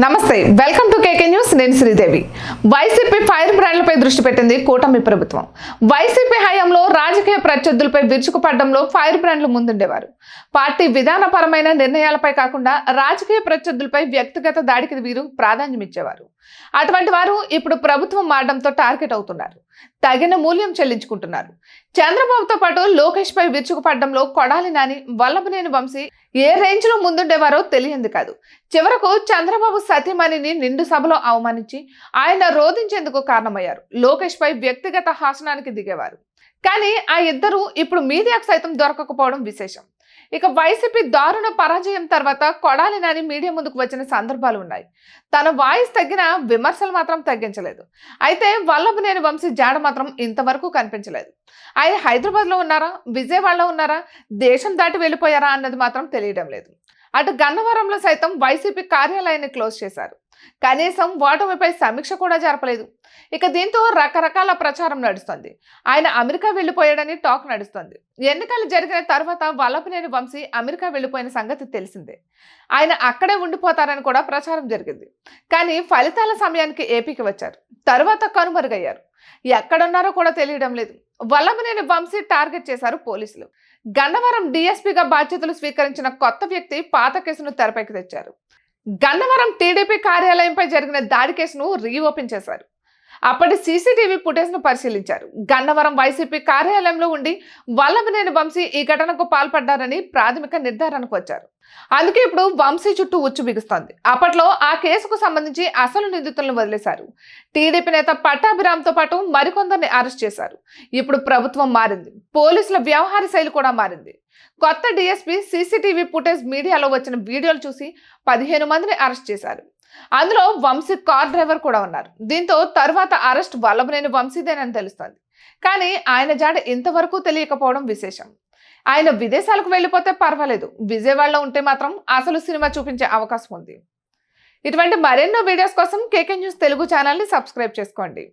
నమస్తే welcome to KK news నేను Sridevi YCP fire బ్రాండ్లపై దృష్టి పెట్టింది కూటమి ప్రభుత్వం వైసీపీ హయాంలో రాజకీయ ప్రత్యర్థులపై విరుచుకుపడడంలో ఫైర్ బ్రాండ్లు ముందుండేవారు పార్టీ విధానపరమైన నిర్ణయాలపై కాకుండా రాజకీయ ప్రత్యర్థులపై వ్యక్తిగత దాడికి వీరు ప్రాధాన్యం ఇచ్చేవారు అటువంటి వారు ఇప్పుడు ప్రభుత్వం మారడంతో టార్గెట్ అవుతున్నారు తగిన మూల్యం చెల్లించుకుంటున్నారు చంద్రబాబుతో పాటు లోకేష్ పై విరుచుకుపడడంలో కొడాలి నాని వల్లభనేని వంశీ ఏ రేంజ్ లో ముందుండేవారో తెలియంది కాదు చివరకు చంద్రబాబు సతీమణిని నిండు సభలో అవమానించి ఆయన రోధించేందుకు కారణమయ్యారు లోకేష్ పై వ్యక్తిగత హాసనానికి దిగేవారు కానీ ఆ ఇద్దరు ఇప్పుడు మీడియాకు సైతం దొరకకపోవడం విశేషం ఇక వైసీపీ దారుణ పరాజయం తర్వాత కొడాలి నాని మీడియా ముందుకు వచ్చిన సందర్భాలు ఉన్నాయి తన వాయిస్ తగ్గిన విమర్శలు మాత్రం తగ్గించలేదు అయితే వల్లభనేని వంశీ జాడ మాత్రం ఇంతవరకు కనిపించలేదు ఆయన హైదరాబాద్లో ఉన్నారా విజయవాడలో ఉన్నారా దేశం దాటి వెళ్ళిపోయారా అన్నది మాత్రం తెలియడం లేదు అటు గన్నవరంలో సైతం వైసీపీ కార్యాలయాన్ని క్లోజ్ చేశారు కనీసం ఓటమిపై సమీక్ష కూడా జరపలేదు ఇక దీంతో రకరకాల ప్రచారం నడుస్తుంది ఆయన అమెరికా వెళ్ళిపోయాడని టాక్ నడుస్తుంది ఎన్నికలు జరిగిన తర్వాత వల్లభనేని వంశీ అమెరికా వెళ్ళిపోయిన సంగతి తెలిసిందే ఆయన అక్కడే ఉండిపోతారని కూడా ప్రచారం జరిగింది కానీ ఫలితాల సమయానికి ఏపీకి వచ్చారు తర్వాత కనుమరుగయ్యారు ఎక్కడున్నారో కూడా తెలియడం లేదు వల్లభనేని వంశీ టార్గెట్ చేశారు పోలీసులు గన్నవరం డీఎస్పీగా బాధ్యతలు స్వీకరించిన కొత్త వ్యక్తి పాత కేసును తెరపైకి తెచ్చారు గన్నవరం టీడీపీ కార్యాలయంపై జరిగిన దాడి కేసును రీఓపెన్ చేశారు అప్పటి సీసీటీవీ ఫుటేజ్ ను పరిశీలించారు గన్నవరం వైసీపీ కార్యాలయంలో ఉండి వల్లభనేని వంశీ ఈ ఘటనకు పాల్పడ్డారని ప్రాథమిక నిర్ధారణకు వచ్చారు అందుకే ఇప్పుడు వంశీ చుట్టూ ఉచ్చు బిగుస్తోంది అప్పట్లో ఆ కేసుకు సంబంధించి అసలు నిందితులను వదిలేశారు టీడీపీ నేత పట్టాభిరామ్తో పాటు మరికొందరిని అరెస్ట్ చేశారు ఇప్పుడు ప్రభుత్వం మారింది పోలీసుల వ్యవహార శైలి కూడా మారింది కొత్త డీఎస్పీ సీసీటీవీ ఫుటేజ్ మీడియాలో వచ్చిన వీడియోలు చూసి 15 మందిని అరెస్ట్ చేశారు అందులో వంశీ కార్ డ్రైవర్ కూడా ఉన్నారు దీంతో తర్వాత అరెస్ట్ వల్లభనేని వంశీదేనని తెలుస్తోంది కానీ ఆయన జాడ ఇంతవరకు తెలియకపోవడం విశేషం ఆయన విదేశాలకు వెళ్ళిపోతే పర్వాలేదు విజయవాడలో ఉంటే మాత్రం అసలు సినిమా చూపించే అవకాశం ఉంది ఇటువంటి మరెన్నో వీడియోస్ కోసం కేకే న్యూస్ తెలుగు ఛానల్ని సబ్స్క్రైబ్ చేసుకోండి